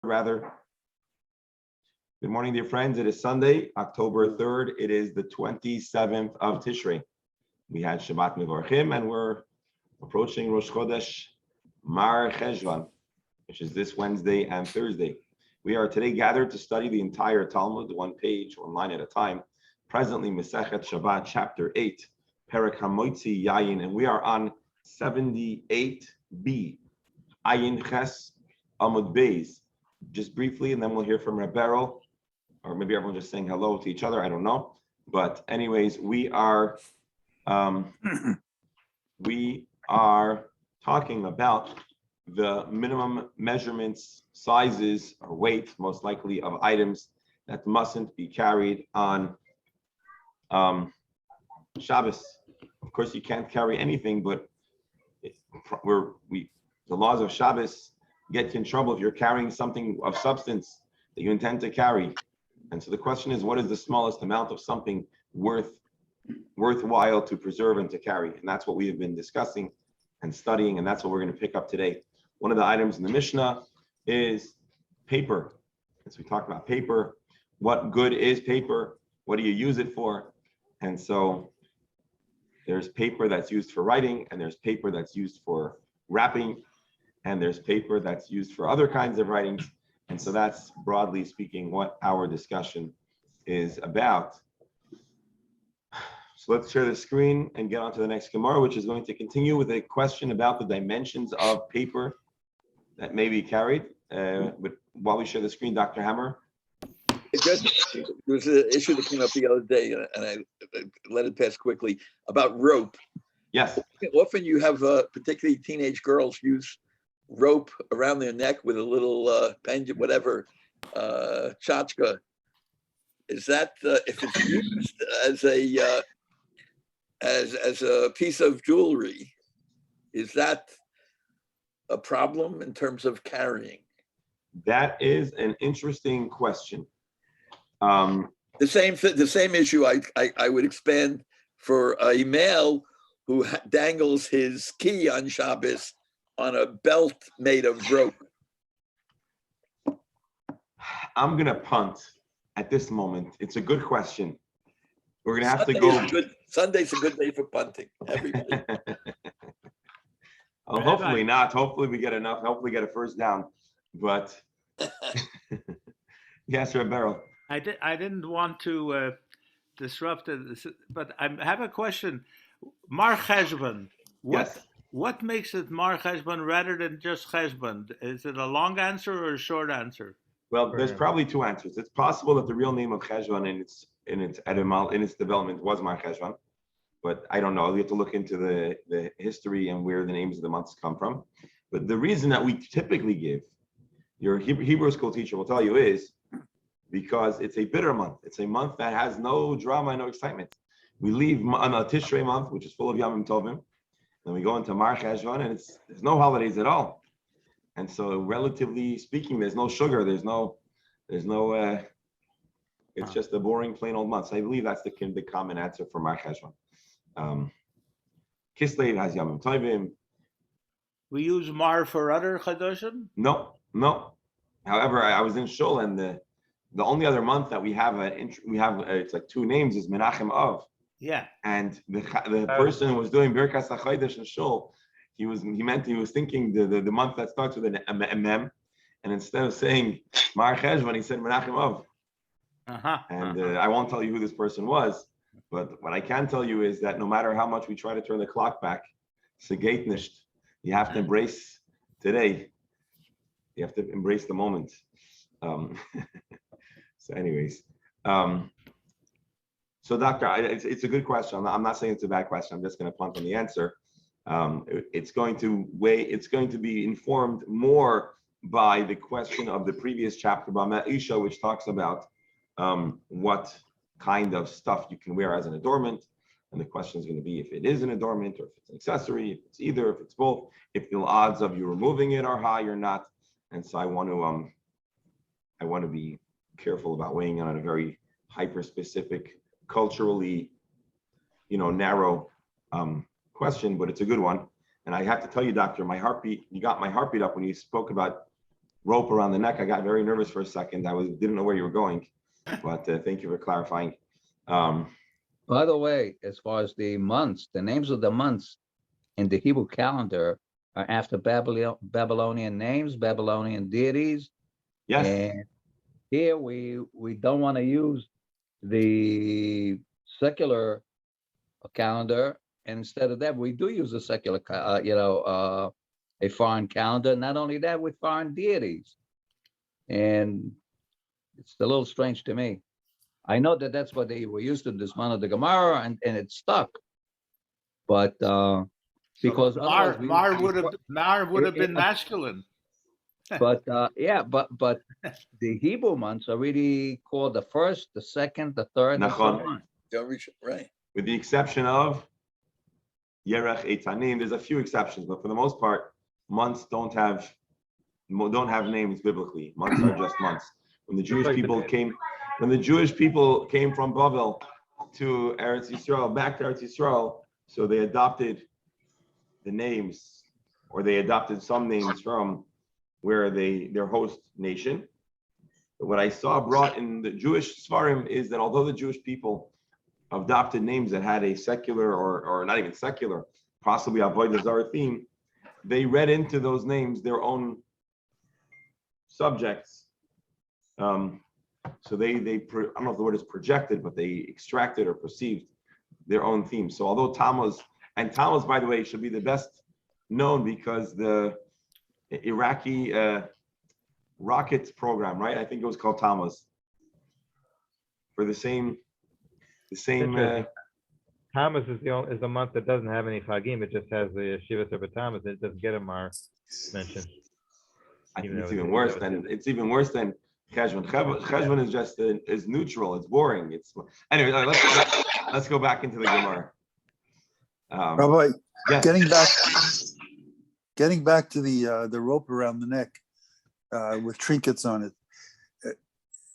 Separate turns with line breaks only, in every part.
rather. Good morning, dear friends. It is Sunday, October 3rd. It is the 27th of Tishrei. We had Shabbat Mevorchim, and we're approaching Rosh Chodesh Mar Cheshvan, which is this Wednesday and Thursday. We are today gathered to study the entire Talmud, one page, one line at a time. Presently, Masechet Shabbat, chapter 8, Perek HaMoitzi Yayin, and we are on 78b, Ayin Ches Amud Beis. Just briefly, and then we'll hear from Rebero, or maybe everyone just saying hello to each other. I don't know. But anyways, we are talking about the minimum measurements, sizes, or weight, most likely, of items that mustn't be carried on Shabbos. Of course, you can't carry anything, but the laws of Shabbos get you in trouble if you're carrying something of substance that you intend to carry. And so the question is, what is the smallest amount of something worthwhile to preserve and to carry? And that's what we have been discussing and studying, and that's what we're going to pick up today. One of the items in the Mishnah is paper. As we talked about paper, what good is paper? What do you use it for? And so there's paper that's used for writing, and there's paper that's used for wrapping, and there's paper that's used for other kinds of writings. And so that's, broadly speaking, what our discussion is about. So let's share the screen and get on to the next Gemara, which is going to continue with a question about the dimensions of paper that may be carried. But while we share the screen, Dr. Hammer.
There was an issue that came up the other day, and I let it pass quickly, about rope.
Yes.
Often you have, particularly teenage girls, use rope around their neck with a little pendant, whatever, tchotchke. Is that if it's used as a piece of jewelry, is that a problem in terms of carrying?
That is an interesting question.
The same issue I would expand for a male who dangles his key on Shabbos on a belt made of rope.
I'm going to punt at this moment. It's a good question. We're going to have to go.
Sunday's a good day for punting, everybody.
Oh, hopefully not. Hopefully we get enough. Hopefully get a first down. But yes, Rebero.
I didn't want to disrupt it, but I have a question. Mar Cheshvan.
Yes.
What makes it Mar Cheshvan rather than just Cheshvan? Is it a long answer or a short answer?
Well, there's probably two answers. It's possible that the real name of Cheshvan in its development was Mar Cheshvan, but I don't know. We have to look into the history and where the names of the months come from. But the reason that we typically give, your Hebrew school teacher will tell you, is because it's a bitter month. It's a month that has no drama and no excitement. We leave on a Tishrei month, which is full of Yamim Tovim. Then we go into Mar Cheshvan, and there's no holidays at all. And so, relatively speaking, there's no sugar. There's no. It's just a boring, plain old month. So I believe that's the common answer for Mar Cheshvan. Kislev has Yamim Tovim.
We use Mar for other Chadoshim?
No. However, I was in Shul, and the only other month that we have it's like two names is Menachem Av.
Yeah.
And the person who was doing Birkas HaChodesh in Shul, he was thinking the month that starts with a mem, and instead of saying Mar Cheshvan, he said Menachem Av. I won't tell you who this person was, but what I can tell you is that no matter how much we try to turn the clock back, segeit nicht. You have to embrace today. You have to embrace the moment. So anyways, so Doctor, it's a good question. I'm not saying it's a bad question. I'm just going to punt on the answer. It's going to be informed more by the question of the previous chapter, Bama Isha, which talks about what kind of stuff you can wear as an adornment. And the question is going to be if it is an adornment or if it's an accessory, if it's either, if it's both, if the odds of you removing it are high or not. And so I want to be careful about weighing in on a very hyper-specific, culturally, narrow question, but it's a good one. And I have to tell you, Doctor, you got my heartbeat up when you spoke about rope around the neck. I got very nervous for a second. Didn't know where you were going, but thank you for clarifying.
By the way, as far as the months, the names of the months in the Hebrew calendar are after Babylonian names, Babylonian deities.
Yes.
And here we don't want to use the secular calendar, and instead of that, we do use a secular, a foreign calendar. Not only that, with foreign deities, and it's a little strange to me. I know that that's what they were used to this month of the Gemara, and it stuck. But because otherwise
Mar would have been masculine.
But but the Hebrew months are really called the first, the second, the third, and so on.
Don't reach right.
With the exception of Yerech Eitanim, there's a few exceptions, but for the most part, months don't have names biblically. Months are just months. When the Jewish people came from Babel to Eretz Yisrael, back to Eretz Yisrael, so they adopted the names, or they adopted some names from where their host nation. But what I saw brought in the Jewish Svarim is that although the Jewish people adopted names that had a secular or not even secular, possibly Avodah Zarah theme, they read into those names their own subjects. So they I don't know if the word is projected, but they extracted or perceived their own theme. So although Tammuz, by the way, should be the best known because the Iraqi rocket program, right? I think it was called Tammuz. For the same.
Tammuz is the month that doesn't have any Chagim. It just has the Shiva Sept Tammuz. It doesn't get a Mar mention.
I think it's even worse than Cheshvan. Cheshvan is just is neutral. It's boring. Anyway. Let's go back into the Gemara.
Rabbi,
yes.
getting back to the rope around the neck with trinkets on it.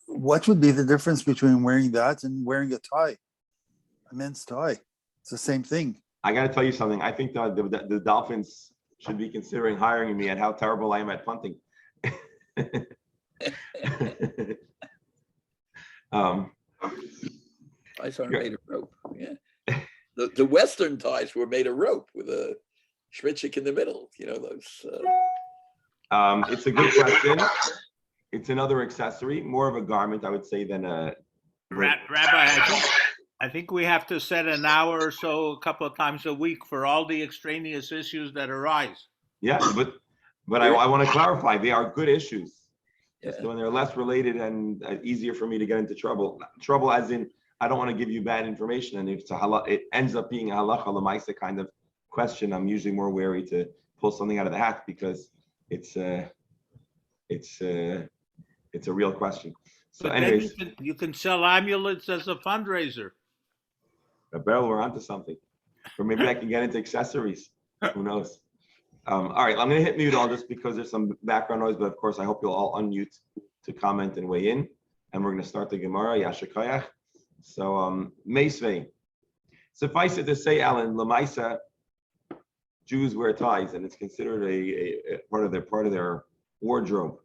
What would be the difference between wearing that and wearing a tie, a men's tie? It's the same thing.
I got to tell you something. I think the Dolphins should be considering hiring me at how terrible I am at punting.
Ties aren't made of rope. Yeah. The Western ties were made of rope with a shritchik in the middle. You know those.
It's a good question. It's another accessory, more of a garment, I would say, than a.
Rabbi, I think we have to set an hour or so, a couple of times a week, for all the extraneous issues that arise.
Yeah, but I want to clarify, they are good issues.
Yeah.
So when they're less related and easier for me to get into trouble. Trouble as in, I don't want to give you bad information, and if it ends up being a halacha l'maisa kind of question, I'm usually more wary to pull something out of the hat because it's a real question. So
but
anyways,
then you can sell amulets as a fundraiser.
Beryl, we're onto something. Or maybe I can get into accessories. Who knows? All right, I'm going to hit mute all just because there's some background noise, but of course, I hope you'll all unmute to comment and weigh in. And we're going to start the Gemara, Yasher Koyach. So, Meisvei. Suffice it to say, Alan, Lamaisa, Jews wear ties, and it's considered a part of their wardrobe.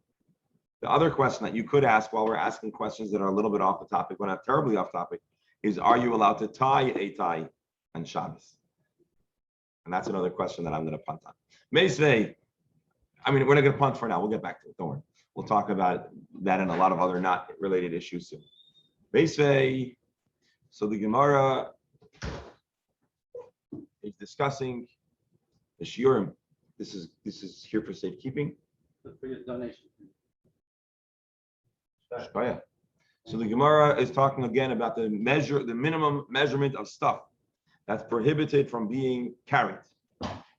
The other question that you could ask while we're asking questions that are a little bit off the topic, but not terribly off topic, is are you allowed to tie a tie on Shabbos? And that's another question that I'm going to punt on. Meisvei, we're not going to punt for now. We'll get back to it. Don't worry. We'll talk about that and a lot of other not related issues soon. Meisvei, so the Gemara is discussing the shiurim. This is here for safekeeping.
For your donation.
So the Gemara is talking again about the minimum measurement of stuff that's prohibited from being carried.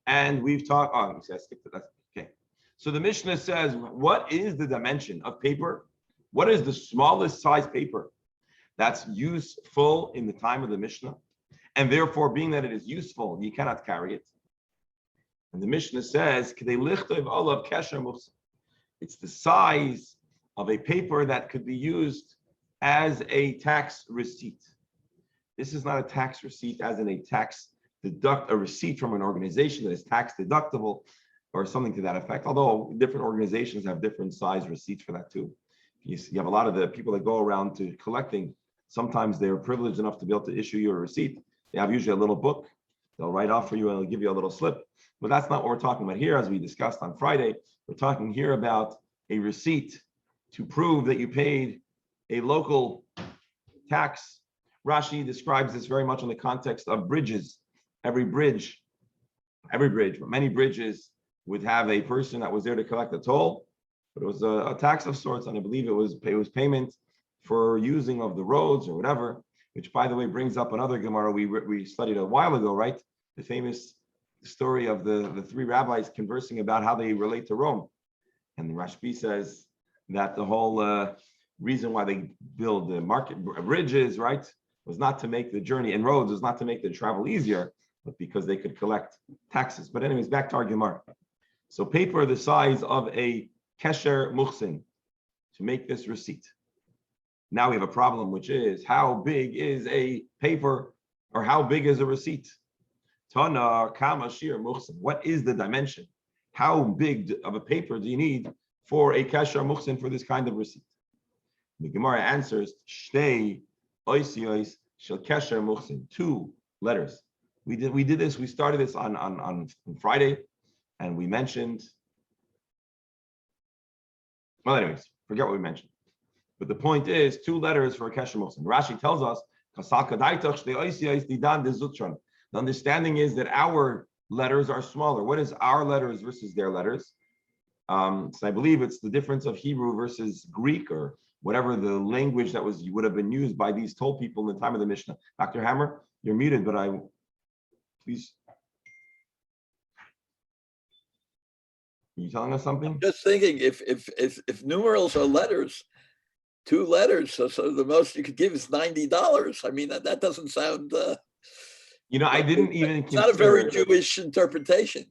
And we've talked, I skipped it. Okay. So the Mishnah says, what is the dimension of paper? What is the smallest size paper that's useful in the time of the Mishnah? And therefore, being that it is useful, you cannot carry it. And the Mishnah says, it's the size of a paper that could be used as a tax receipt. This is not a tax receipt as in a receipt from an organization that is tax deductible. or something to that effect. Although different organizations have different size receipts for that too. You have a lot of the people that go around to collecting. Sometimes they're privileged enough to be able to issue you a receipt. They have usually a little book. They'll write off for you and they'll give you a little slip. But that's not what we're talking about here, as we discussed on Friday. We're talking here about a receipt to prove that you paid a local tax. Rashi describes this very much in the context of bridges. Every bridge, but many bridges would have a person that was there to collect a toll, but it was a tax of sorts, and I believe it was payment for using of the roads or whatever, which, by the way, brings up another Gemara we studied a while ago, right? The famous story of the three rabbis conversing about how they relate to Rome. And the Rashbi says that the whole reason why they build the market bridges, right, was not to make the journey, and roads was not to make the travel easier, but because they could collect taxes. But anyways, back to our Gemara. So paper the size of a kesher muchsin to make this receipt. Now we have a problem, which is how big is a paper, or how big is a receipt? Tana kama shir muchsin. What is the dimension? How big of a paper do you need for a kesher muchsin for this kind of receipt? The Gemara answers, shtei oisiyos shel kesher muchsin, 2 letters. We did this. We started this on Friday, and we mentioned. Well, anyways, forget what we mentioned. But the point is 2 letters for a kesher muchsin. Rashi tells us the understanding is that our letters are smaller. What is our letters versus their letters? So I believe it's the difference of Hebrew versus Greek, or whatever the language that would have been used by these toll people in the time of the Mishnah. Dr. Hammer, you're muted, but please. Are you telling us something?
Just thinking, if numerals are letters, 2 letters, so the most you could give is $90. I mean, that doesn't sound.
I didn't even.
It's not a very Jewish interpretation.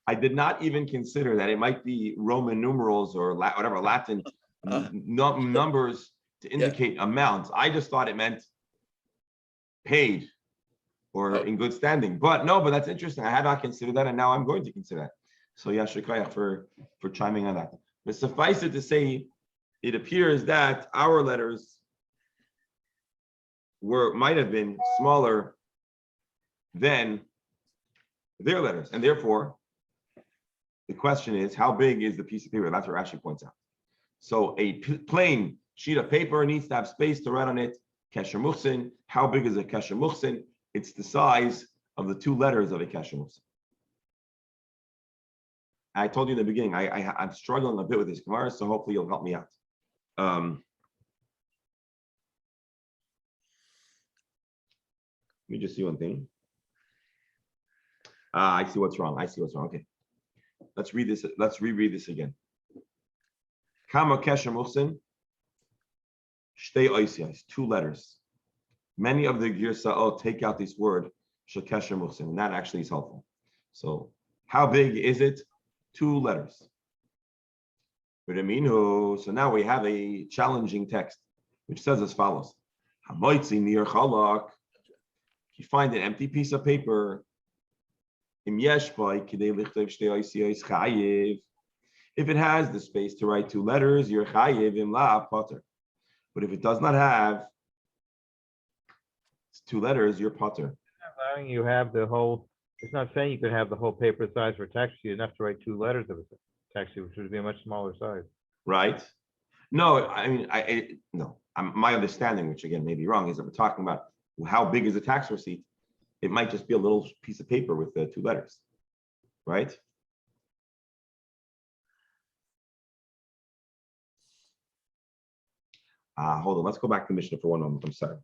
I did not even consider that it might be Roman numerals or whatever Latin numbers to indicate amounts. I just thought it meant paid or in good standing. But that's interesting. I had not considered that, and now I'm going to consider that. So Yashikayach for chiming on that. But suffice it to say, it appears that our letters might have been smaller than their letters, and therefore the question is, how big is the piece of paper? That's what Rashi points out. So a plain sheet of paper needs to have space to write on it. Kesher muchsin. How big is a kesher muchsin? It's the size of the 2 letters of a kesher muchsin. I told you in the beginning, I'm struggling a bit with this Gemara, so hopefully you'll help me out. Let me just see one thing. I see what's wrong. Okay. Let's read this. Let's reread this again. Kama kesher muchsin, shtei oisiyos, 2 letters. Many of the Girsa'ot take out this word shel kesher muchsin, and that actually is helpful. So how big is it? 2 letters. So now we have a challenging text, which says as follows. If you find an empty piece of paper, if it has the space to write 2 letters, you're chayiv imla potter. But if it does not have 2 letters, you're potter.
Allowing you have the whole. It's not saying you could have the whole paper size for tax sheet. Enough to write 2 letters of a tax sheet, which would be a much smaller size.
Right? No, I mean, my understanding, which again may be wrong, is that we're talking about how big is a tax receipt. It might just be a little piece of paper with 2 letters, right? Hold on, let's go back to the Mishnah for one moment. I'm sorry.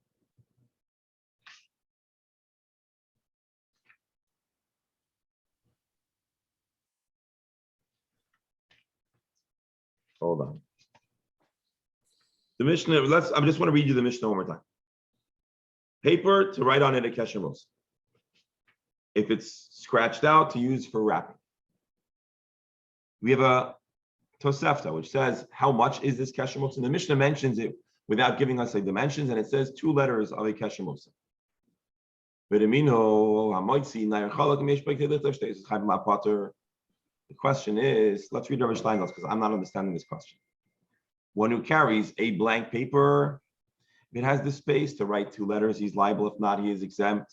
Hold on. The Mishnah, I just want to read you the Mishnah one more time. Paper to write on it a kesher muchsin. If it's scratched out, to use for wrapping. We have a Tosefta, which says, how much is this kesher muchsin? The Mishnah mentions it without giving us a dimensions, and it says 2 letters of a kesher muchsin. The question is, let's read Rabbi Steinsaltz because I'm not understanding this question. One who carries a blank paper, if it has the space to write 2 letters, he's liable. If not, he is exempt.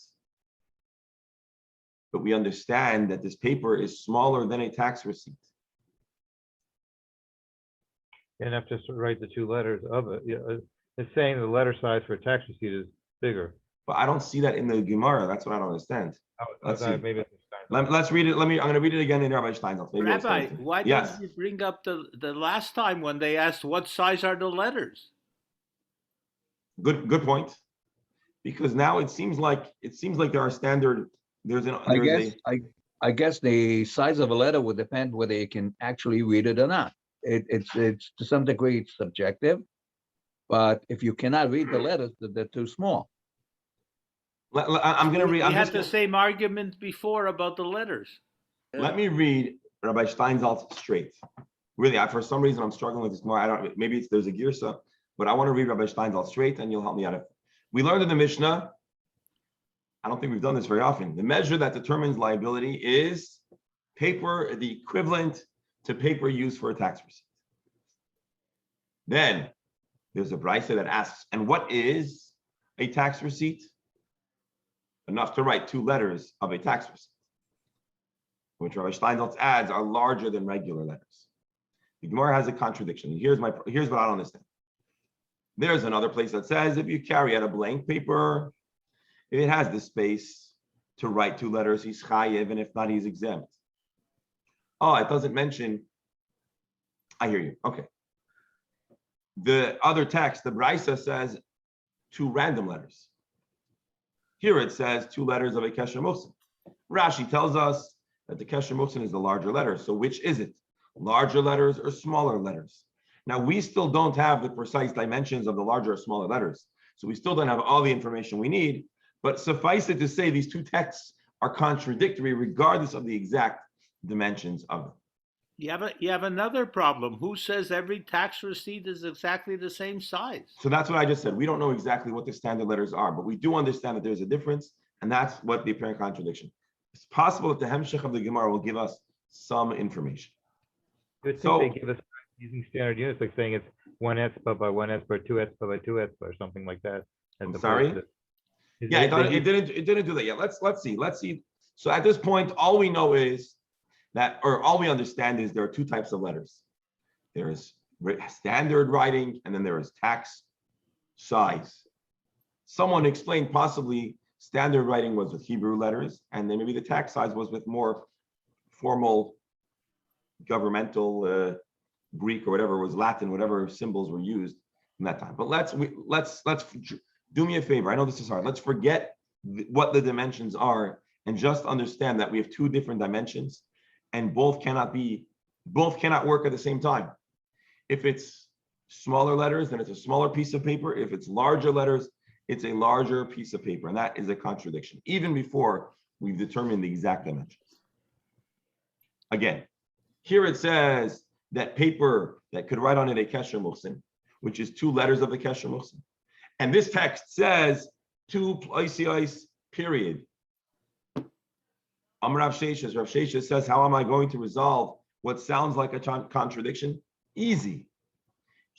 But we understand that this paper is smaller than a tax receipt.
You have to write the 2 letters of it. It's saying the letter size for a tax receipt is bigger.
But I don't see that in the Gemara. That's what I don't understand. Let's see.
Maybe
Let's read it. I'm going to read it again in Rabbi Steinsaltz. Maybe it's
Rabbi,
going to-
why
Yes.
didn't you bring up the last time when they asked what size are the letters?
Good point. Because now it seems like there are standard.
I guess the size of a letter would depend whether you can actually read it or not. It's to some degree it's subjective, but if you cannot read the letters, they're too small.
I'm going to read.
We had the same argument before about the letters.
Let me read Rabbi Steinsaltz straight. Really, for some reason I'm struggling with this more. Maybe there's a girsa, but I want to read Rabbi Steinsaltz straight, and you'll help me out. We learned in the Mishnah. I don't think we've done this very often. The measure that determines liability is paper, the equivalent to paper used for a tax receipt. Then there's a brisa that asks, and what is a tax receipt? Enough to write 2 letters of a tax receipt, which Rabbi Steinsaltz adds are larger than regular letters. The Gemara has a contradiction. Here's what I don't understand. There's another place that says if you carry out a blank paper, if it has the space to write 2 letters, he's chayiv, and if not, he's exempt. Oh, it doesn't mention. I hear you. Okay. The other text, the brisa says 2 random letters. Here it says 2 letters of a kesher muhsin. Rashi tells us that the kesher muhsin is the larger letter. So which is it? Larger letters or smaller letters? Now we still don't have the precise dimensions of the larger or smaller letters. So we still don't have all the information we need, but suffice it to say these 2 texts are contradictory regardless of the exact dimensions of them.
You have another problem. Who says every tax receipt is exactly the same size?
So that's what I just said. We don't know exactly what the standard letters are, but we do understand that there's a difference, and that's what the apparent contradiction. It's possible that the Hemshech of the Gemara will give us some information.
I would think they give us using standard units, like saying it's 1 etzba by 1 etzba, 2 etzba by 2 etzba, or something like that.
I'm sorry? Yeah, it didn't do that yet. Let's see. So at this point, all we know is that, or all we understand is there are 2 types of letters. There is standard writing, and then there is tax size. Someone explained possibly standard writing was with Hebrew letters, and then maybe the tax size was with more formal governmental Greek or whatever was Latin, whatever symbols were used in that time. But let's do me a favor. I know this is hard. Let's forget what the dimensions are and just understand that we have 2 different dimensions, and both cannot work at the same time. If it's smaller letters, then it's a smaller piece of paper. If it's larger letters, it's a larger piece of paper, and that is a contradiction, even before we've determined the exact dimensions. Again, here it says that paper that could write on it a kesher muhsin, which is 2 letters of the kesher muhsin. And this text says 2 places, period. Rav Sheshes says, how am I going to resolve what sounds like a contradiction? Easy.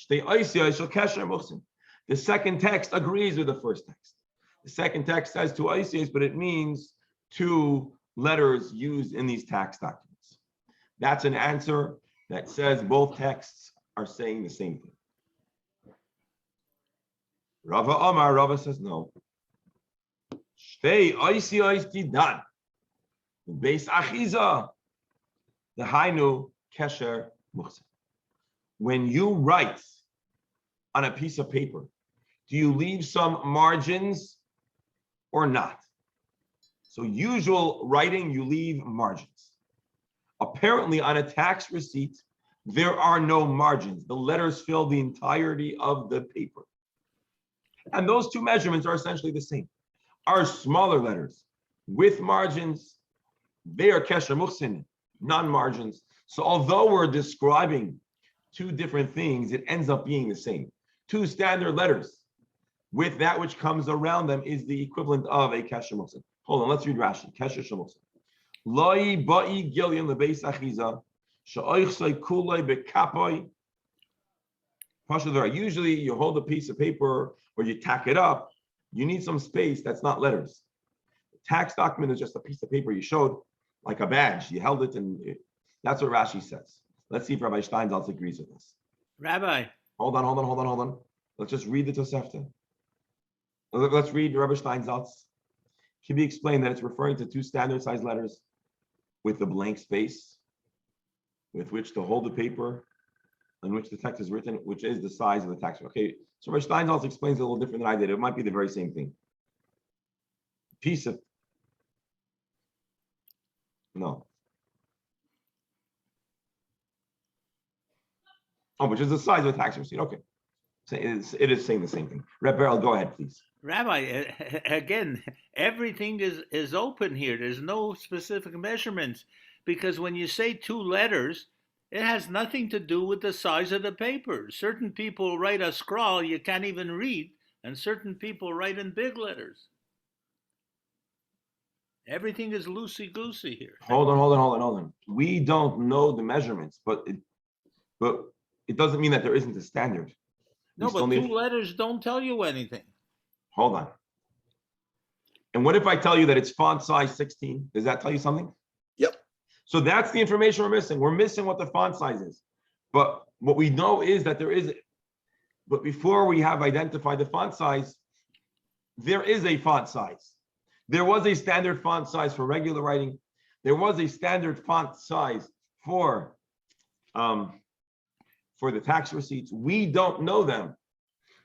The second text agrees with the first text. The second text says 2 isis, but it means 2 letters used in these tax documents. That's an answer that says both texts are saying the same thing. Rava says no. Beis achiza, the hainu kesher muhsin. When you write on a piece of paper, do you leave some margins or not? So usual writing, you leave margins. Apparently on a tax receipt, there are no margins. The letters fill the entirety of the paper. And those 2 measurements are essentially the same. Our smaller letters with margins, they are kesher muhsin, non-margins. So although we're describing 2 different things, it ends up being the same. 2 standard letters with that which comes around them is the equivalent of a kesher muhsin. Hold on, let's read Rashi. Kesher muhsin. Loi ba'i gilyon lebeis achiza Usually you hold a piece of paper or you tack it up, you need some space that's not letters. The tax document is just a piece of paper you showed like a badge. You held it, and that's what Rashi says. Let's see if Rabbi Steinsaltz agrees with us.
Rabbi.
Hold on. Let's just read the Tosefta. Let's read Rabbi Steinsaltz. Can be explained that it's referring to two standard size letters with a blank space with which to hold the paper on which the text is written, which is the size of the text. Okay, so Rabbi Steinsaltz explains it a little different than I did. It might be the very same thing. Piece of no. Oh, which is the size of the tax receipt. Okay, so it is saying the same thing. Reb Beryl, go ahead, please.
Rabbi, again, everything is open here. There's no specific measurements, because when you say two letters, it has nothing to do with the size of the paper. Certain people write a scrawl you can't even read, and certain people write in big letters. Everything is loosey-goosey here.
Hold on. We don't know the measurements, but it doesn't mean that there isn't a standard.
No, but two letters don't tell you anything.
Hold on. And what if I tell you that it's font size 16? Does that tell you something?
Yep.
So that's the information we're missing. We're missing what the font size is. But what we know is that there is, but before we have identified the font size, there is a font size. There was a standard font size for regular writing. There was a standard font size for the tax receipts. We don't know them,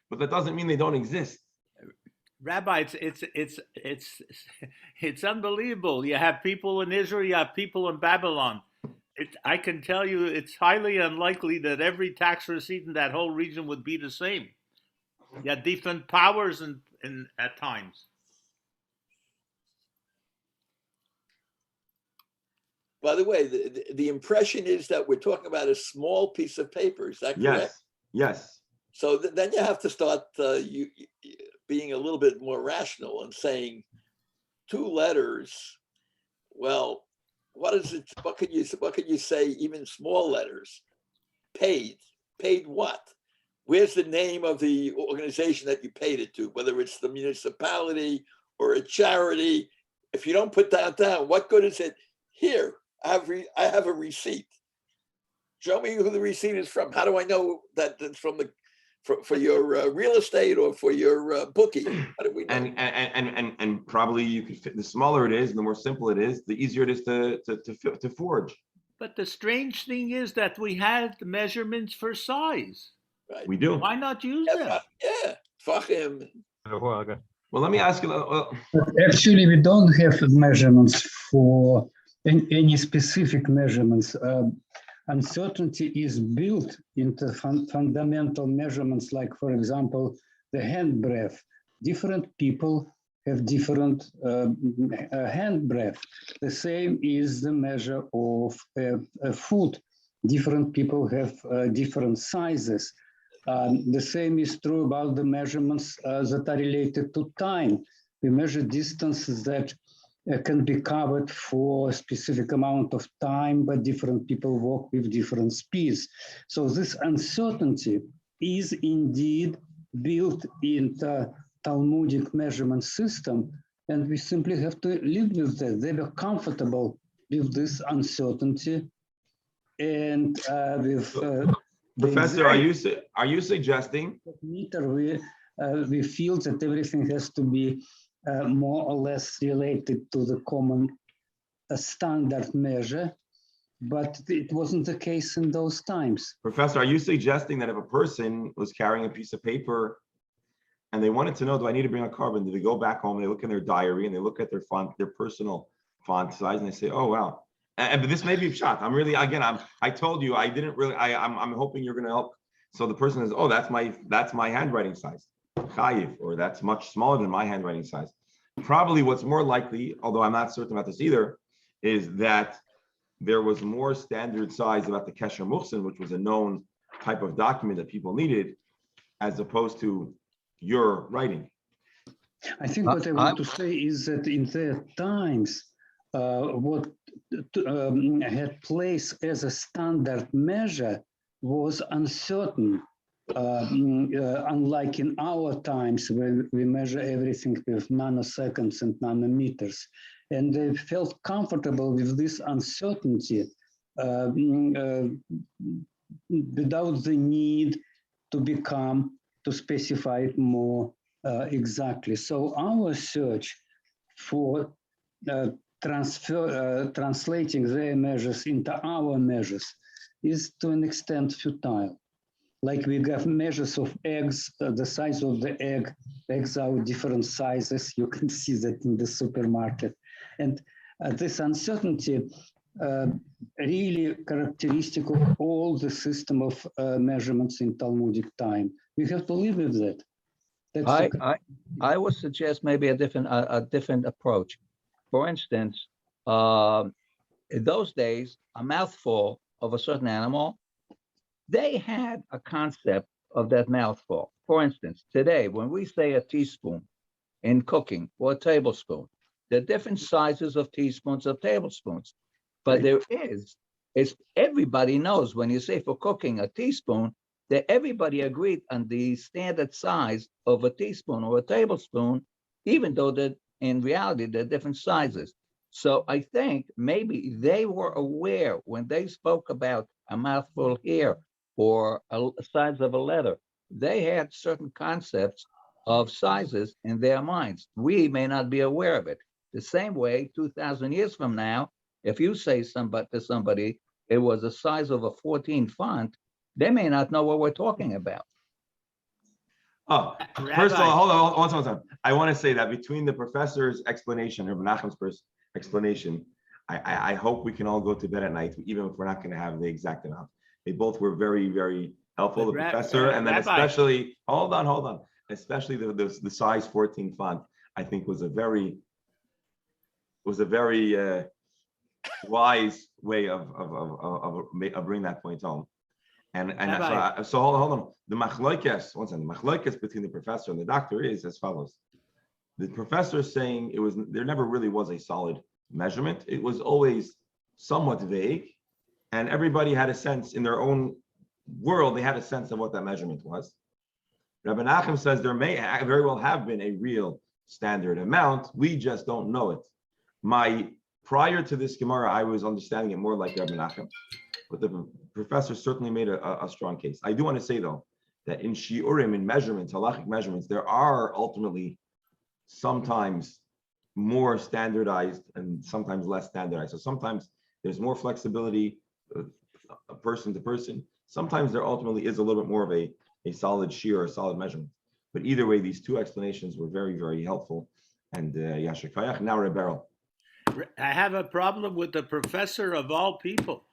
but that doesn't mean they don't exist.
Rabbi, it's unbelievable. You have people in Israel, you have people in Babylon. I can tell you it's highly unlikely that every tax receipt in that whole region would be the same. You have different powers in at times.
By the way, the impression is that we're talking about a small piece of paper. Is that correct?
Yes.
So then you have to start being a little bit more rational and saying two letters. Well, what is it? What could you say? Even small letters. Paid what? Where's the name of the organization that you paid it to? Whether it's the municipality or a charity. If you don't put that down, what good is it? Here, I have a receipt. Show me who the receipt is from. How do I know that it's from for your real estate or for your bookie? How do we know?
And probably you could fit. The smaller it is, and the more simple it is, the easier it is to forge.
But the strange thing is that we had the measurements for size.
Right.
We do.
Why not use them?
Yeah, Fachim.
Well, let me ask you.
Actually, we don't have measurements for any specific measurements. Uncertainty is built into fundamental measurements, like, for example, the hand breadth. Different people have different hand breadth. The same is the measure of food. Different people have different sizes. The same is true about the measurements that are related to time. We measure distances that can be covered for a specific amount of time, but different people walk with different speeds. So this uncertainty is indeed built into Talmudic measurement system, and we simply have to live with that. They were comfortable with this uncertainty, and with
Professor, are you suggesting
meter we feel that everything has to be more or less related to the common standard measure, but it wasn't the case in those times.
Professor, are you suggesting that if a person was carrying a piece of paper and they wanted to know, do I need to bring a carbon? Do they go back home and they look in their diary and they look at their font, their personal font size, and they say, oh, wow. But this may be shot. I'm really, again, I told you, I didn't really, I'm hoping you're going to help. So the person is, oh, that's my handwriting size, chayiv, or that's much smaller than my handwriting size. Probably what's more likely, although I'm not certain about this either, is that there was more standard size about the Kesher Muhsin, which was a known type of document that people needed, as opposed to your writing.
I think what I want to say is that in their times, what had place as a standard measure was uncertain. Unlike in our times when we measure everything with nanoseconds and nanometers. And they felt comfortable with this uncertainty without the need to specify it more exactly. So our search for translating their measures into our measures is to an extent futile. Like we have measures of eggs, the size of the eggs are different sizes. You can see that in the supermarket. And this uncertainty really characteristic of all the system of measurements in Talmudic time. We have to live with that.
I would suggest maybe a different approach. For instance, in those days, a mouthful of a certain animal, they had a concept of that mouthful. For instance, today, when we say a teaspoon in cooking or a tablespoon, there are different sizes of teaspoons of tablespoons. But there is everybody knows when you say for cooking a teaspoon, that everybody agreed on the standard size of a teaspoon or a tablespoon, even though that in reality they're different sizes. So I think maybe they were aware when they spoke about a mouthful here or a size of a letter, they had certain concepts of sizes in their minds. We may not be aware of it. The same way, 2,000 years from now, if you say to somebody, it was the size of a 14 font, they may not know what we're talking about.
Oh, first of all, hold on, one second. I want to say that between the professor's explanation, or Menachem's explanation, I hope we can all go to bed at night, even if we're not going to have the exact amount. They both were very, very helpful, the professor, and then especially, hold on, especially the size 14 font, I think was a very wise way of bringing that point home. And so hold on. The machloikes between the professor and the doctor is as follows. The professor is saying there never really was a solid measurement. It was always somewhat vague, and everybody had a sense in their own world. They had a sense of what that measurement was. Rabbi Nachum says there may very well have been a real standard amount. We just don't know it. Prior to this Gemara, I was understanding it more like Rabbi Nachum, but the professor certainly made a strong case. I do want to say though that in shiurim, in measurements, halachic measurements, there are ultimately sometimes more standardized and sometimes less standardized. So sometimes there's more flexibility, person to person. Sometimes there ultimately is a little bit more of a solid shear or a solid measurement. But either way, these two explanations were very, very helpful. And Yasher Kayach, now Rebel.
I have a problem with the professor of all people.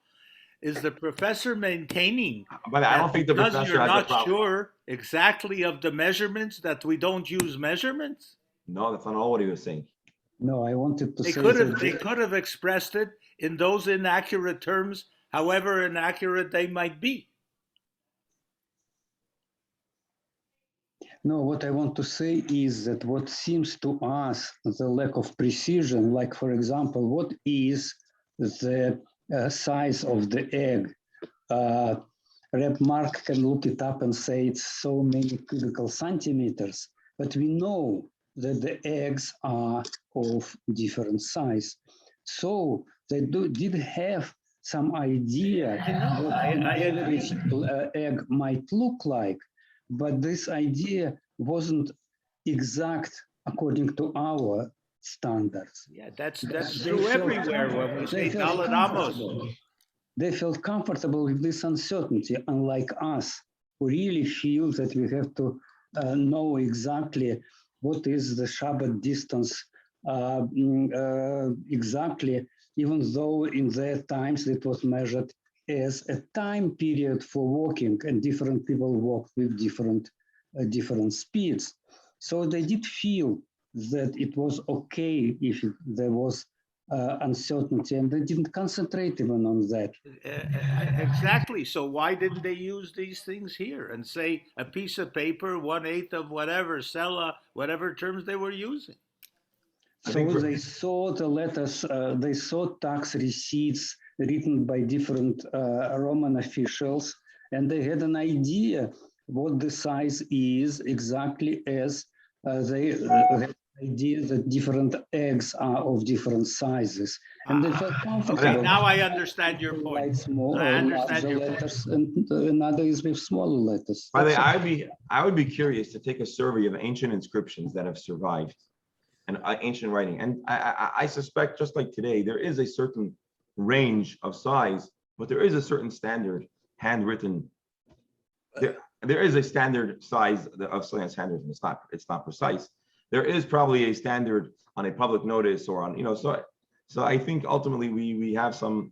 Is the professor maintaining?
But I don't think the professor
you're
has
not
a problem.
Sure exactly of the measurements that we don't use measurements?
No, that's not all what he was saying.
No, I wanted to say
they could have expressed it in those inaccurate terms, however inaccurate they might be.
No, what I want to say is that what seems to us the lack of precision, like for example, what is the size of the egg? Reb Mark can look it up and say it's so many cubical centimeters, but we know that the eggs are of different size. So they did have some idea what an average egg might look like. But this idea wasn't exact according to our standards.
Yeah, that's true everywhere when we say Dalet Amos.
They felt comfortable with this uncertainty, unlike us, who really feel that we have to know exactly what is the Shabbat distance exactly, even though in their times it was measured as a time period for walking, and different people walked with different speeds. So they did feel that it was okay if there was uncertainty, and they didn't concentrate even on that.
Exactly. So why didn't they use these things here and say a piece of paper, 1/8 of whatever, sella, whatever terms they were using?
I think
So
for-
they saw the letters, they saw tax receipts written by different Roman officials, and they had an idea what the size is exactly as they had an idea that different eggs are of different sizes. And they felt comfortable.
Okay, now I understand your point.
Like small
I
or
understand
larger
your point.
letters, and another is with smaller letters.
By the way,
That's all.
I would be curious to take a survey of ancient inscriptions that have survived and ancient writing. And I suspect, just like today, there is a certain range of size, but there is a certain standard handwritten. There is a standard size of something that's handwritten. It's not precise. There is probably a standard on a public notice or on, so I think ultimately we have some.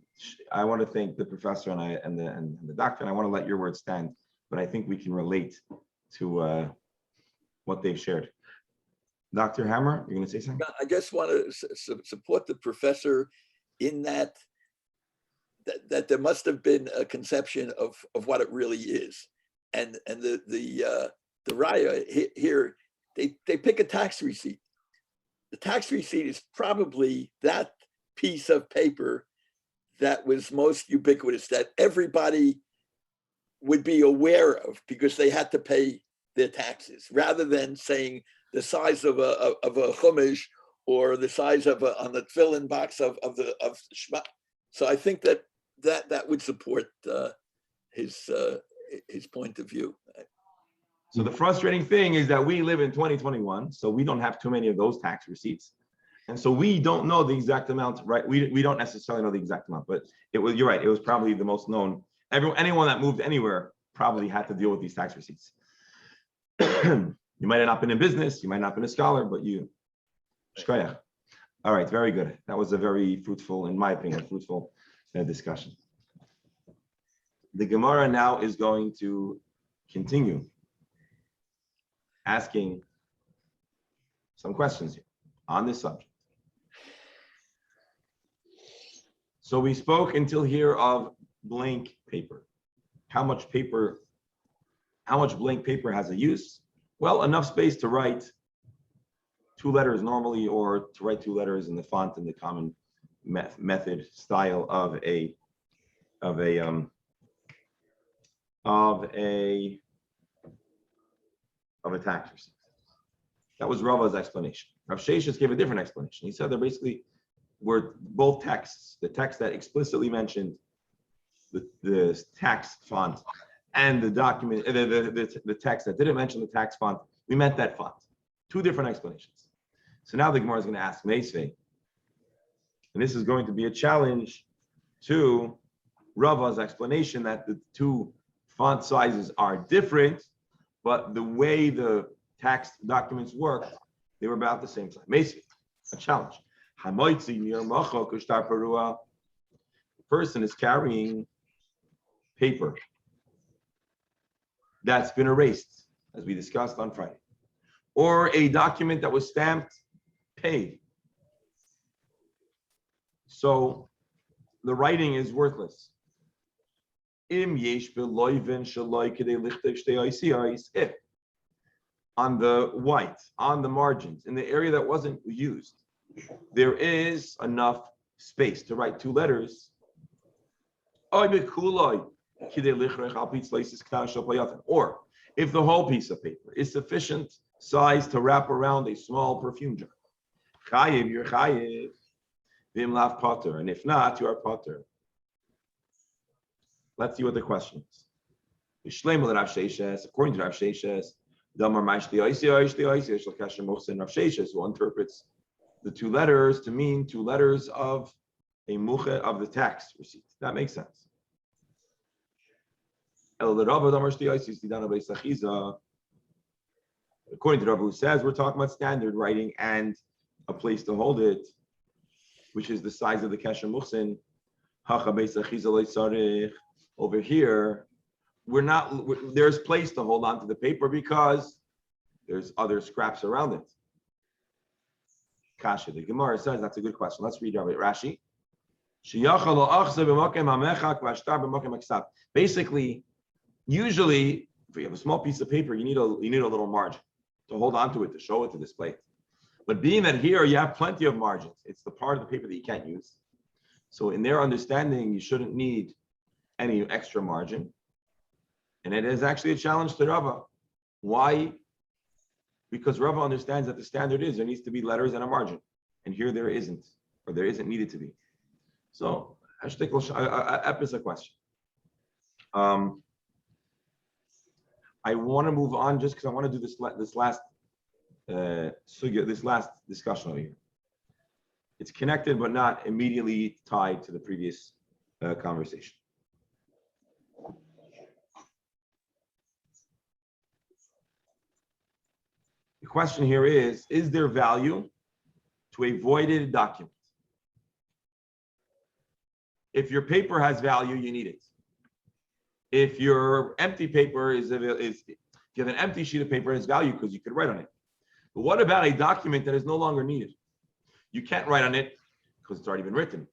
I want to thank the professor and the doctor, and I want to let your words stand, but I think we can relate to what they've shared. Dr. Hammer, you're going to say something?
I just want to support the professor in that there must have been a conception of what it really is, and the raya here, they pick a tax receipt. The tax receipt is probably that piece of paper that was most ubiquitous, that everybody would be aware of because they had to pay their taxes, rather than saying the size of a chumash or the size of on the tefillin box of Shabbat. So I think that would support his point of view.
So the frustrating thing is that we live in 2021, so we don't have too many of those tax receipts. And so we don't know the exact amount, right? We don't necessarily know the exact amount, but you're right, it was probably the most known. Anyone that moved anywhere probably had to deal with these tax receipts. You might have not been in business, you might not have been a scholar, but you. Shkoyach. All right, very good. That was a very fruitful, in my opinion, fruitful discussion. The Gemara now is going to continue asking some questions here on this subject. So we spoke until here of blank paper. How much blank paper has a use? Well, enough space to write 2 letters normally, or to write 2 letters in the font in the common method style of a tax receipt. That was Rava's explanation. Rav ch8 gave a different explanation. He said there basically were both texts, the text that explicitly mentioned the tax font and the document, the text that didn't mention the tax font, we meant that font. 2 different explanations. So now the Gemara is going to ask Meisvei, and this is going to be a challenge to Rava's explanation that the 2 font sizes are different, but the way the tax documents work, they were about the same size. Meisvei, a challenge. The person is carrying paper that's been erased, as we discussed on Friday, or a document that was stamped paid. So the writing is worthless. If on the white, on the margins, in the area that wasn't used, there is enough space to write 2 letters, or if the whole piece of paper is sufficient size to wrap around a small perfume jar, you're chayiv, v'imlav potter, and if not, you are potter. Let's see what the question is. According to Rav ch8, who interprets the 2 letters to mean 2 letters of a muche of the tax receipt. That makes sense. According to Rav, who says we're talking about standard writing and a place to hold it, which is the size of the kesher muchsin. Over here, there's place to hold on to the paper because there's other scraps around it. Kasha, the Gemara says that's a good question. Let's read Rashi. Basically, usually, if you have a small piece of paper, you need a little margin to hold on to it, to show it, to display it. But being that here you have plenty of margins, it's the part of the paper that you can't use. So in their understanding, you shouldn't need any extra margin. And it is actually a challenge to Rava. Why? Because Rava understands that the standard is there needs to be letters and a margin. And here there isn't, or there isn't needed to be. So, is a question. I want to move on just because I want to do this last discussion over here. It's connected, but not immediately tied to the previous conversation. The question here is there value to a voided document? If your paper has value, you need it. If your empty paper if you have an empty sheet of paper, it has value because you could write on it. But what about a document that is no longer needed? You can't write on it because it's already been written.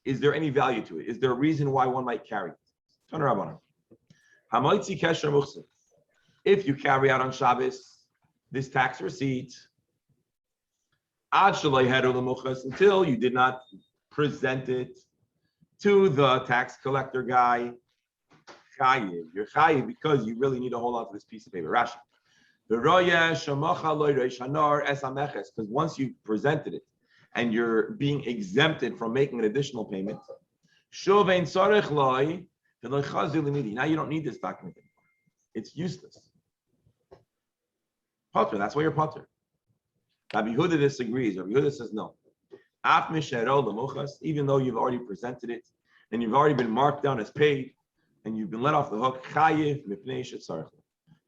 Is there any value to it? Is there a reason why one might carry it? If you carry out on Shabbos this tax receipt, until you did not present it to the tax collector guy, you're chayiv because you really need to hold on to this piece of paper. Rashi. Because once you presented it and you're being exempted from making an additional payment, now you don't need this document anymore. It's useless. Potter, that's why you're potter. Rabbi Yehuda disagrees. Rabbi Yehuda says no. Even though you've already presented it and you've already been marked down as paid and you've been let off the hook,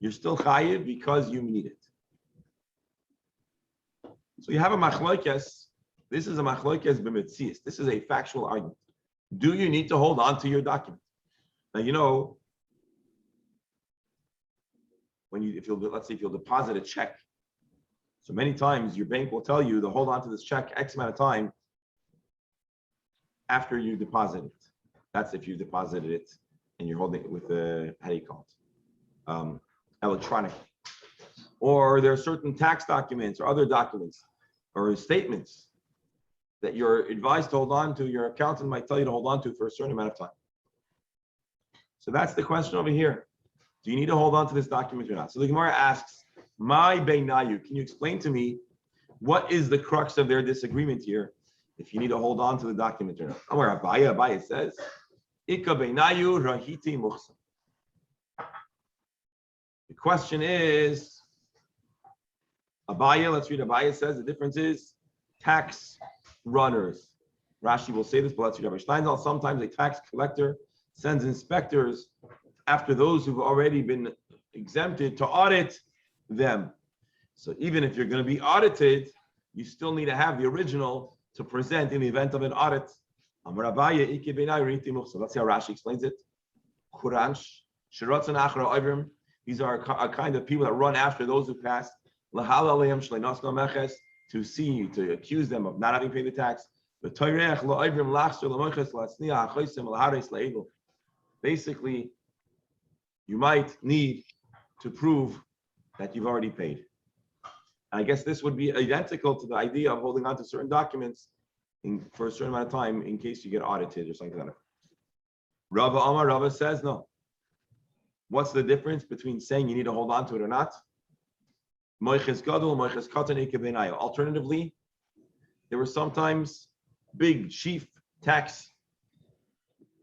you're still chayiv because you need it. So you have a machlokes. This is a machlokes b'metzias. This is a factual argument. Do you need to hold on to your document? Now you know let's say if you'll deposit a check. So many times your bank will tell you to hold on to this check X amount of time after you deposit it. That's if you deposited it and you're holding it with the, how do you call it? Electronic. Or there are certain tax documents or other documents or statements that you're advised to hold on to. Your accountant might tell you to hold on to for a certain amount of time. So that's the question over here. Do you need to hold on to this document or not? So the Gemara asks, my beinayu, can you explain to me what is the crux of their disagreement here? If you need to hold on to the document or not. Amar Abaya says, Ika beinayu rahiti muchsa. The question is, Abaya, let's read Abaya says, the difference is tax runners. Rashi will say this, but let's read Rabbi Steinzal. Sometimes a tax collector sends inspectors after those who've already been exempted to audit them. So even if you're going to be audited, you still need to have the original to present in the event of an audit. So let's see how Rashi explains it. These are a kind of people that run after those who passed to see, to accuse them of not having paid the tax. Basically, you might need to prove that you've already paid. And I guess this would be identical to the idea of holding on to certain documents for a certain amount of time in case you get audited or something like that. Rava says no. What's the difference between saying you need to hold on to it or not? Alternatively, there were sometimes big chief tax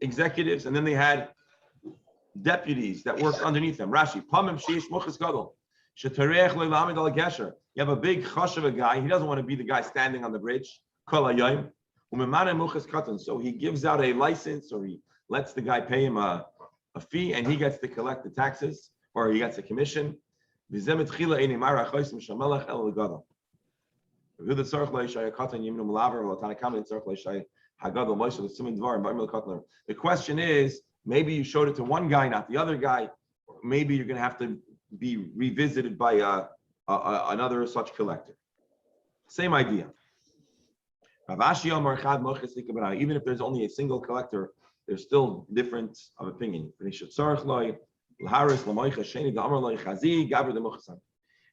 executives, and then they had deputies that worked underneath them. Rashi, you have a big chush of a guy. He doesn't want to be the guy standing on the bridge. So he gives out a license, or he lets the guy pay him a fee, and he gets to collect the taxes, or he gets a commission. The question is, maybe you showed it to one guy, not the other guy. Maybe you're going to have to be revisited by another such collector. Same idea. Even if there's only a single collector, there's still difference of opinion.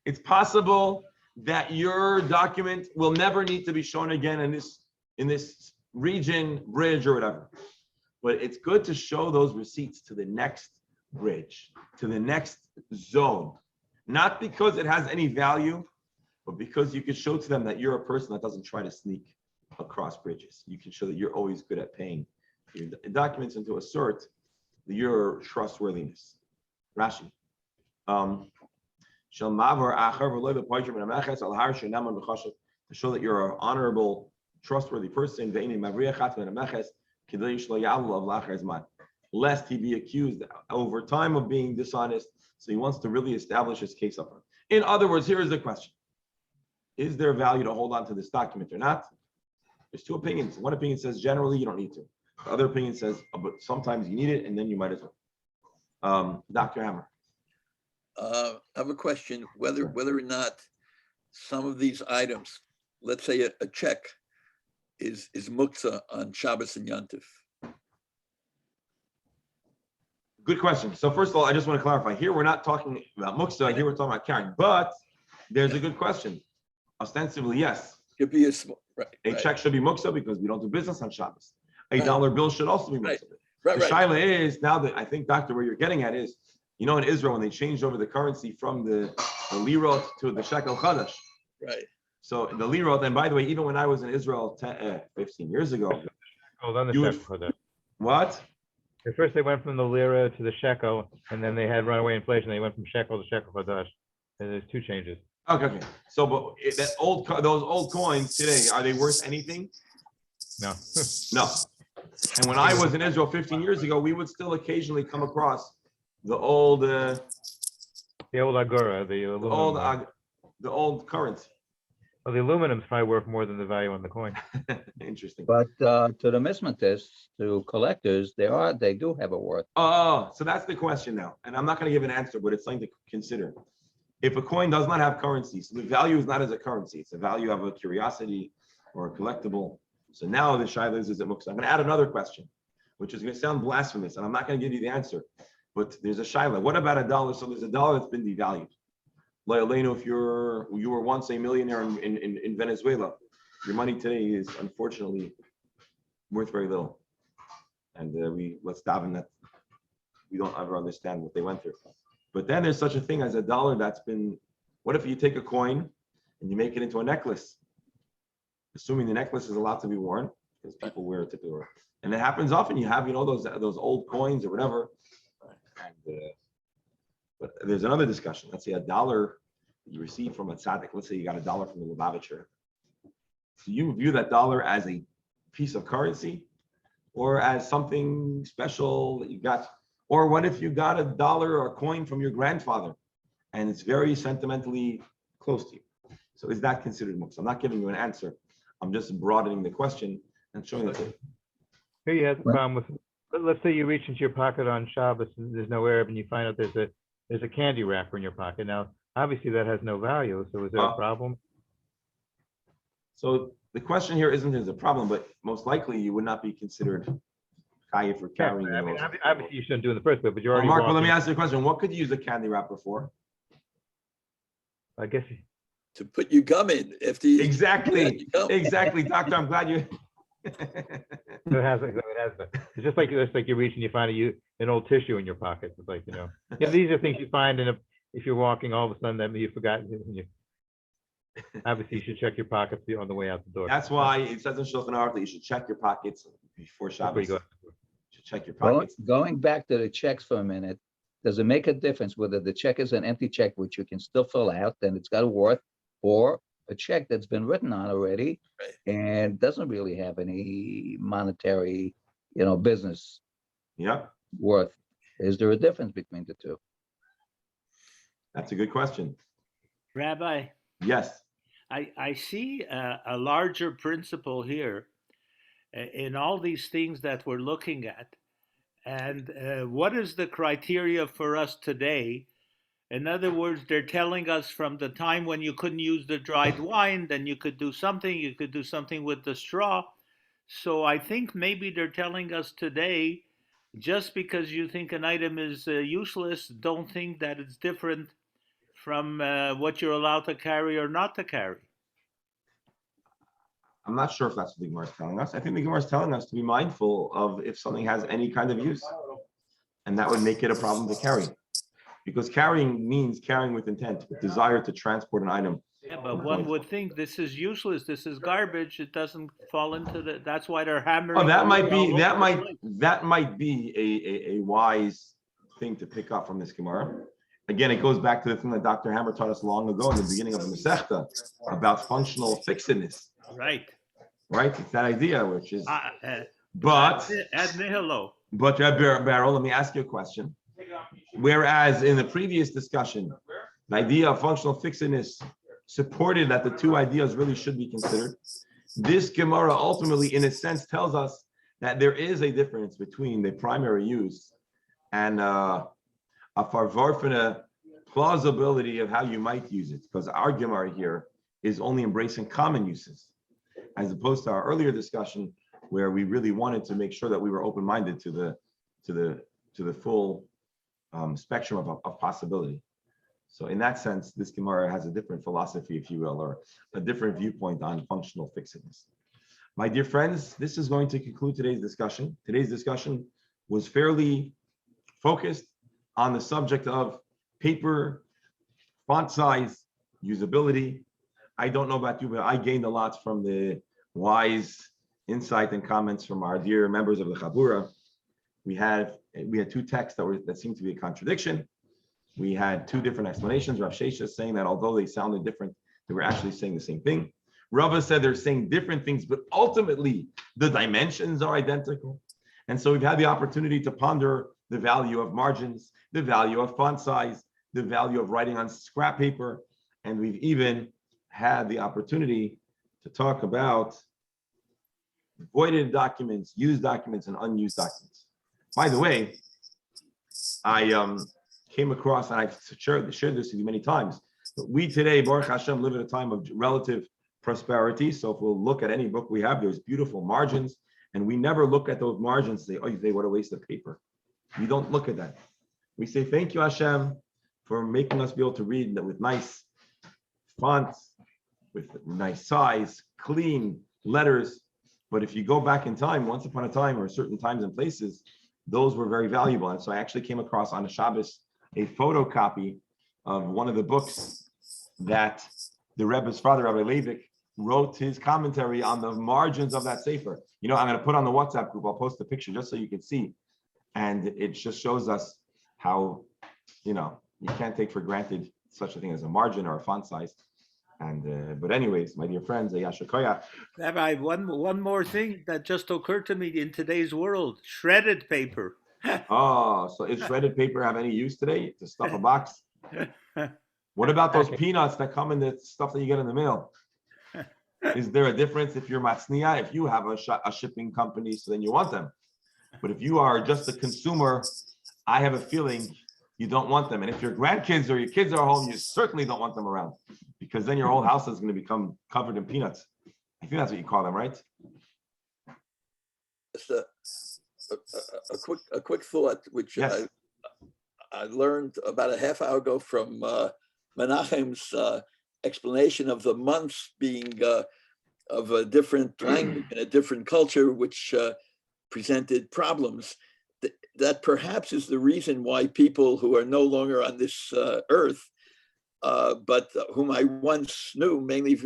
It's possible that your document will never need to be shown again in this region, bridge, or whatever. But it's good to show those receipts to the next bridge, to the next zone, not because it has any value, but because you can show to them that you're a person that doesn't try to sneak across bridges. You can show that you're always good at paying your documents and to assert your trustworthiness. Rashi. To show that you're an honorable, trustworthy person, lest he be accused over time of being dishonest. So he wants to really establish his case up. In other words, here is the question. Is there value to hold on to this document or not? There's two opinions. One opinion says generally you don't need to. The other opinion says, but sometimes you need it and then you might as well. Dr. Hammer.
I have a question, whether or not some of these items, let's say a check, is muktzah on Shabbos and Yontif.
Good question. So first of all, I just want to clarify. Here we're not talking about muktzah. Here we're talking about carrying. But there's a good question. Ostensibly, yes.
Could be a small, right.
A check should be muktzah because we don't do business on Shabbos. A dollar bill should also be muktzah.
Right.
The shaila is now that I think, Doctor, where you're getting at is, you know, in Israel when they changed over the currency from the lirot to the shekel chadash.
Right.
So the lirot, and by the way, even when I was in Israel 15 years ago,
Hold on the
you would-
shekel chadash.
what?
At first they went from the lira to the shekel, and then they had runaway inflation. They went from shekel to shekel chadash. And there's two changes.
Okay. So, but those old coins today, are they worth anything?
No.
No. And when I was in Israel 15 years ago, we would still occasionally come across the old,
The old agora, the aluminum.
the old currency.
Well, the aluminum's probably worth more than the value on the coin.
Interesting.
But to the mismatists, to collectors, they do have a worth.
Oh, so that's the question now. And I'm not going to give an answer, but it's something to consider. If a coin does not have currency, so the value is not as a currency, it's a value of a curiosity or a collectible. So now the shaila is it muktzah? I'm going to add another question, which is going to sound blasphemous, and I'm not going to give you the answer. But there's a shaila. What about a dollar? So there's a dollar that's been devalued. If you were once a millionaire in Venezuela, your money today is unfortunately worth very little. And let's daven that we don't ever understand what they went through. But then there's such a thing as a dollar that's been, what if you take a coin and you make it into a necklace? Assuming the necklace is allowed to be worn, because people wear it typically. And it happens often. You have, those old coins or whatever. And, but there's another discussion. Let's say a dollar you receive from a tzaddik. Let's say you got a dollar from the Lubavitcher. So you view that dollar as a piece of currency or as something special that you got. Or what if you got a dollar or a coin from your grandfather and it's very sentimentally close to you? So is that considered muktzah? I'm not giving you an answer. I'm just broadening the question and showing that.
Here you have the problem with, let's say you reach into your pocket on Shabbos and there's no Arab and you find out there's a candy wrapper in your pocket. Now, obviously that has no value. So is there a problem?
So the question here isn't there's a problem, but most likely you would not be considered chayiv for carrying.
I mean, obviously you shouldn't do it in the first place, but you're already.
Mark, well, let me ask you a question. What could you use a candy wrapper for?
I guess.
To put your gum in.
Exactly. Exactly, doctor. I'm glad you.
It has. It's just like you reach and you find an old tissue in your pocket. It's like these are things you find if you're walking, all of a sudden that you forgot. Obviously, you should check your pockets on the way out the door.
That's why it says in Shulchan Aruch that you should check your pockets before Shabbos. You should check your pockets.
Going back to the checks for a minute, does it make a difference whether the check is an empty check, which you can still fill out, and it's got a worth, or a check that's been written on already and doesn't really have any monetary, business worth? Is there a difference between the two?
That's a good question.
Rabbi.
Yes.
I see a larger principle here in all these things that we're looking at. And what is the criteria for us today? In other words, they're telling us from the time when you couldn't use the dried wine, then you could do something with the straw. So I think maybe they're telling us today, just because you think an item is useless, don't think that it's different what you're allowed to carry or not to carry.
I'm not sure if that's what the Gemara is telling us. I think the Gemara is telling us to be mindful of if something has any kind of use, and that would make it a problem to carry. Because carrying means carrying with intent, with desire to transport an item.
Yeah, but one would think this is useless. This is garbage. It doesn't fall into the. That's why they're hammering.
Oh, that might
all
be
over
that
the
might
place.
that might be a wise thing to pick up from this Gemara. Again, it goes back to the thing that Dr. Hammer taught us long ago in the beginning of the Masechta about functional fixedness.
Right.
Right? It's that idea, which is.
Ad
But
nihilo.
Beryl, let me ask you a question. Whereas in the previous discussion, the idea of functional fixedness supported that the two ideas really should be considered. This Gemara ultimately, in a sense, tells us that there is a difference between the primary use and a farvarfina plausibility of how you might use it, because our Gemara here is only embracing common uses, as opposed to our earlier discussion where we really wanted to make sure that we were open-minded to the full spectrum of possibility. So in that sense, this Gemara has a different philosophy, if you will, or a different viewpoint on functional fixedness. My dear friends, this is going to conclude today's discussion. Today's discussion was fairly focused on the subject of paper, font size, usability. I don't know about you, but I gained a lot from the wise insight and comments from our dear members of the Chabura. We had two texts that seemed to be a contradiction. We had two different explanations. Rav Shesha saying that although they sounded different, they were actually saying the same thing. Rava said they're saying different things, but ultimately the dimensions are identical. And so we've had the opportunity to ponder the value of margins, the value of font size, the value of writing on scrap paper, and we've even had the opportunity to talk about voided documents, used documents, and unused documents. By the way, I came across, and I've shared this with you many times, but we today, Baruch Hashem, live at a time of relative prosperity. So if we'll look at any book we have, there's beautiful margins, and we never look at those margins and say, oh, what a waste of paper. We don't look at that. We say, thank you, Hashem, for making us be able to read with nice fonts, with nice size, clean letters. But if you go back in time, once upon a time, or certain times and places, those were very valuable. And so I actually came across on a Shabbos a photocopy of one of the books that the Rebbe's father, Rabbi Leivik, wrote his commentary on the margins of that sefer. You know, I'm going to put on the WhatsApp group, I'll post a picture just so you can see. And it just shows us how, you can't take for granted such a thing as a margin or a font size. And but anyways, my dear friends, Yashikoya.
Rabbi, one more thing that just occurred to me in today's world: shredded paper.
Oh, so is shredded paper have any use today to stuff a box? What about those peanuts that come in the stuff that you get in the mail? Is there a difference if you're Matzniya, if you have a shipping company, so then you want them? But if you are just a consumer, I have a feeling you don't want them. And if your grandkids or your kids are home, you certainly don't want them around, because then your whole house is going to become covered in peanuts. I think that's what you call them, right?
Just a quick thought, which
yes.
I learned about a half hour ago from Menachem's explanation of the months being of a different language and a different culture, which presented problems. That perhaps is the reason why people who are no longer on this earth, but whom I once knew, mainly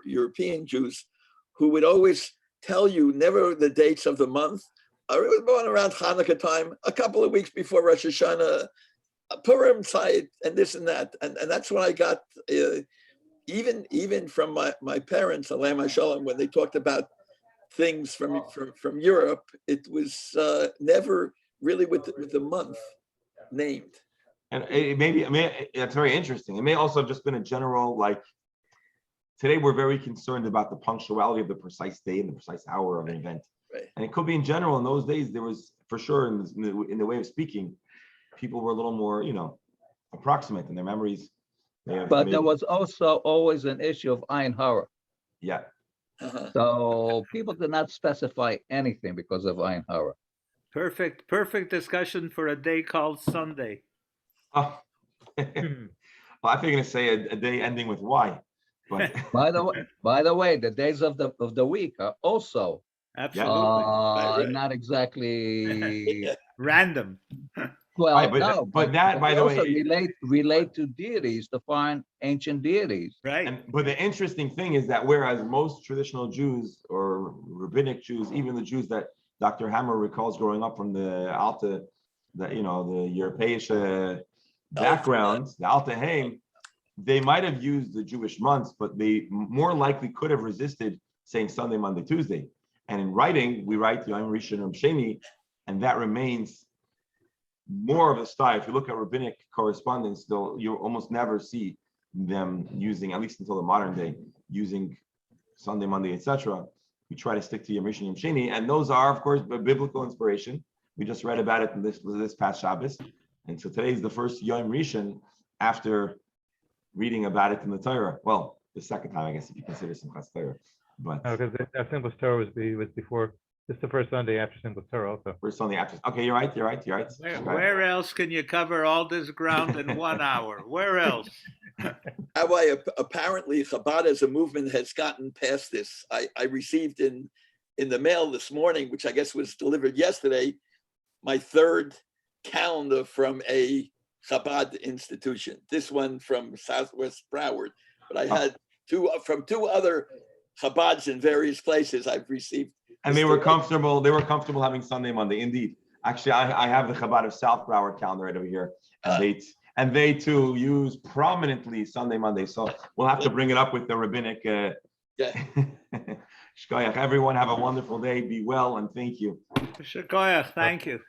European Jews, who would always tell you never the dates of the month. I was born around Hanukkah time, a couple of weeks before Rosh Hashanah, Purim side, and this and that. And that's what I got, even from my parents, Alam HaShalom, when they talked about things from Europe, it was never really with the month named.
And it's very interesting. It may also have just been a general, like, today we're very concerned about the punctuality of the precise day and the precise hour of an event.
Right.
And it could be in general. In those days, there was, for sure, in the way of speaking, people were a little more, approximate in their memories.
But there was also always an issue of Ayin Hara.
Yeah.
Uh-huh.
So people did not specify anything because of Ayin Hara.
Perfect discussion for a day called Sunday.
Oh. Well, I think you're gonna say a day ending with Y, but
By the way, the days of the week are also
Absolutely.
Right.
not exactly
Random.
well.
right,
No,
but that,
but
by
they
the
also
way,
relate to deities, to find ancient deities.
Right.
but the interesting thing is that whereas most traditional Jews or rabbinic Jews, even the Jews that Dr. Hammer recalls growing up from the Alta, the European backgrounds, the Alta Haim, they might have used the Jewish months, but they more likely could have resisted saying Sunday, Monday, Tuesday. And in writing, we write Yom Rishon Yom Sheni, and that remains more of a style. If you look at rabbinic correspondence, you almost never see them using, at least until the modern day, using Sunday, Monday, etc. We try to stick to Yom Rishon Yom Sheni, and those are, of course, biblical inspiration. We just read about it in this past Shabbos, and so today is the first Yom Rishon after reading about it in the Torah. Well, the second time, I guess, if you consider Simchas Torah. But
No, because that Simchas Torah was before. This is the first Sunday after Simchas Torah also.
first Sunday after. Okay, you're right.
Where else can you cover all this ground in 1 hour? Where else?
Apparently Chabad as a movement has gotten past this. I received in the mail this morning, which I guess was delivered yesterday, my third calendar from a Chabad institution. This one from Southwest Broward, but I had two from two other Chabads in various places. I've received,
and they were comfortable. They were comfortable having Sunday, Monday. Indeed, actually, I have the Chabad of South Broward calendar right over here, and they too use prominently Sunday, Monday. So we'll have to bring it up with the rabbinic. Shkoyach. Everyone have a wonderful day. Be well, and thank you.
Shkoyach. Thank you.